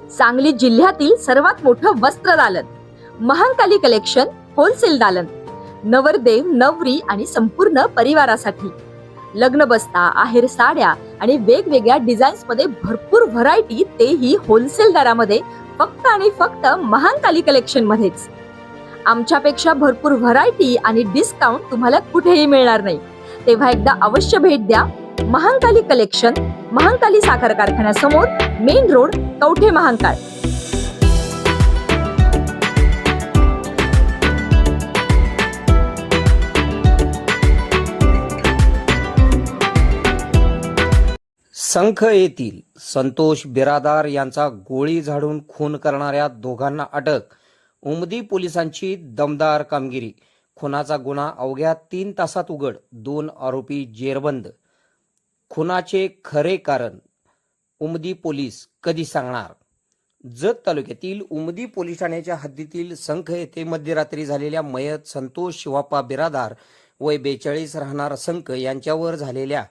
सांगली जिल्ह्यातील सर्वात मोठं वस्त्र दालन, महांकाली कलेक्शन होलसेल दालन, नवरदेव नवरी आणि संपूर्ण परिवारासाठी लग्न बस्ता, आहेर साड्या आणि वेगवेगळ्या डिझाईन्स मध्ये भरपूर व्हरायटी, तेही होलसेल दरामध्ये, फक्त आणि फक्त महांकाली कलेक्शन मध्येच. आमच्यापेक्षा भरपूर व्हरायटी आणि डिस्काउंट तुम्हाला कुठेही मिळणार नाही. तेव्हा एकदा अवश्य भेट द्या. महांकाली कलेक्शन, महांकाली साखर कारखान्यासमोर, मेन रोड, कवठे महांकाळ. संख येथील संतोष बिरादार यांचा गोळी झाडून खून करणाऱ्या दोघांना अटक. उमदी पोलिसांची दमदार कामगिरी. खुनाचा गुन्हा अवघ्या 3 तासात उघड. 2 आरोपी जेरबंद. खुनाचे खरे कारण उमदी पोलीस कधी सांगणार? जत तालुक्यातील उमदी पोलीस ठाण्याच्या हद्दीतील संख येथे मध्यरात्री झालेल्या मयत संतोष शिवाप्पा बिरादार वय 42 राहणार संख यांच्यावर झालेल्या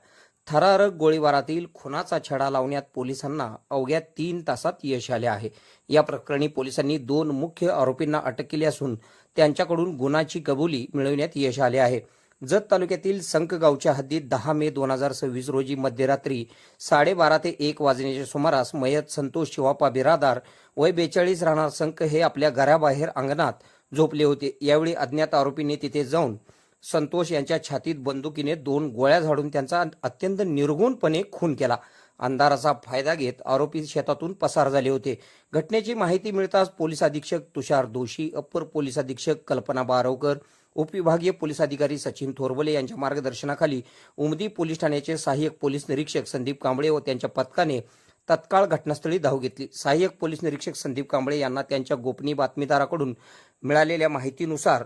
थरारक गोळीबारातील खुनाचा छडा लावण्यात पोलिसांना अवघ्या 3 तासात यश आले आहे. या प्रकरणी पोलिसांनी 2 मुख्य आरोपींना अटक केली असून त्यांच्याकडून गुन्ह्याची कबुली मिळवण्यात यश आले आहे. जत तालुक्यातील संख गावच्या हद्दीत 10 मे 2026 रोजी मध्यरात्री 12:30 ते 1 वाजण्याच्या सुमारास मयत संतोष शिवाप्पा बिरादार वय 42 राहणार संख हे आपल्या घराबाहेर अंगणात झोपले होते. यावेळी अज्ञात आरोपींनी तिथे जाऊन संतोष यांच्या छातीत बंदुकीने 2 गोळ्या झाडून त्यांचा अत्यंत निर्घृणपणे खून केला. अंधाराचा फायदा घेत आरोपी शेतातून पसार झाले होते. घटनेची माहिती मिळताच पोलीस अधीक्षक तुषार दोशी, अप्पर पोलीस अधीक्षक कल्पना बारवकर, उपविभागीय पोलीस अधिकारी सचिन थोरवले यांच्या मार्गदर्शनाखाली उमदी पोलीस ठाण्याचे सहाय्यक पोलीस निरीक्षक संदीप कांबळे व त्यांच्या पथकाने तत्काळ घटनास्थळी धाव घेतली. सहाय्यक पोलीस निरीक्षक संदीप कांबळे यांना त्यांच्या गोपनीय बातमीदाराकडून मिळालेल्या माहितीनुसार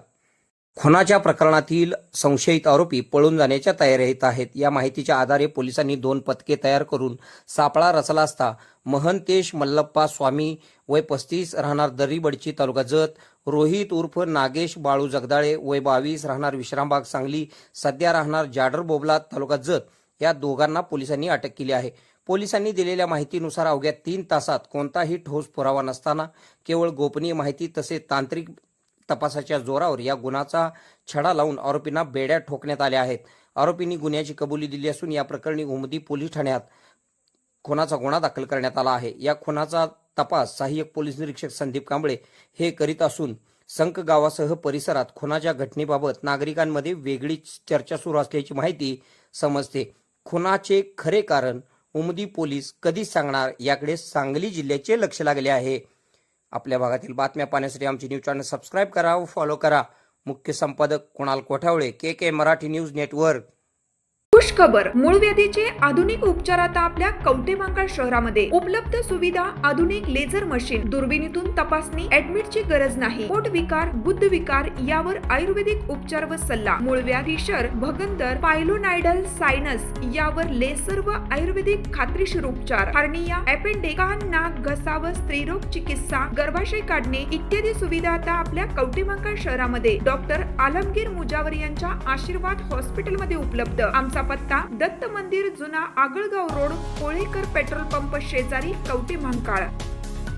खुनाच्या प्रकरणातील संशयित आरोपी पळून जाण्याच्या तयारीत आहेत. या माहितीच्या आधारे पोलिसांनी 2 पथके तयार करून सापळा रचला असता महंतेश मल्लप्पा स्वामी वय 35 राहणार दरीबडची तालुका जत, रोहित उर्फ नागेश बाळू जगदाळे वय 22 राहणार विश्रामबाग सांगली, सध्या राहणार जाडर बोबला तालुका जत, या दोघांना पोलिसांनी अटक केली आहे. पोलिसांनी दिलेल्या माहितीनुसार अवघ्या 3 तासात कोणताही ठोस पुरावा नसताना केवळ गोपनीय माहिती तसेच तांत्रिक तपासाच्या जोरावर या गुन्ह्याचा छडा लावून आरोपींना बेड्या ठोकण्यात आल्या आहेत. आरोपींनी गुन्ह्याची कबुली दिली असून या प्रकरणी उमदी पोलीस ठाण्यात खुनाचा गुन्हा दाखल करण्यात आला आहे. या खुनाचा तपास सहाय्यक पोलीस निरीक्षक संदीप कांबळे हे करीत असून संख गावासह परिसरात खुनाच्या घटनेबाबत नागरिकांमध्ये वेगळी चर्चा सुरू असल्याची माहिती समजते. खुनाचे खरे कारण उमदी पोलीस कधी सांगणार याकडे सांगली जिल्ह्याचे लक्ष लागले आहे. आपल्या भागातील बातम्या पाहण्यासाठी आमची न्यूज चॅनल सबस्क्राईब करा व फॉलो करा. मुख्य संपादक कुणाल कोठावळे, के मराठी न्यूज नेटवर्क. खुश खबर, मूळ व्याधीचे आधुनिक उपचार आता आपल्या कवठे महांकाळ शहरामध्ये उपलब्ध. सुविधा, आधुनिक लेझर मशीन, दुर्बिणीतून तपासणी, ऍडमिटची गरज नाही. पोट विकार, बुद्ध विकार यावर आयुर्वेदिक उपचार व सल्ला. मूळव्याधी, फिशर, भगंदर, पायलोनायडल, सायनस यावर लेसर व आयुर्वेदिक खात्रीशीर उपचार. हार्निया, अपेंडिक्स, कान, नाक, घसा व स्त्रीरोग चिकित्सा, गर्भाशय काढणे इत्यादी सुविधा आता आपल्या कवठे महांकाळ शहरामध्ये डॉक्टर आलमगीर मुजावर यांच्या आशीर्वाद हॉस्पिटल मध्ये उपलब्ध. आमचा पत्ता दत्त मंदिर, जुना Agalgaon road, Kolekar petrol pump शेजारी, कवठे महांकाळ.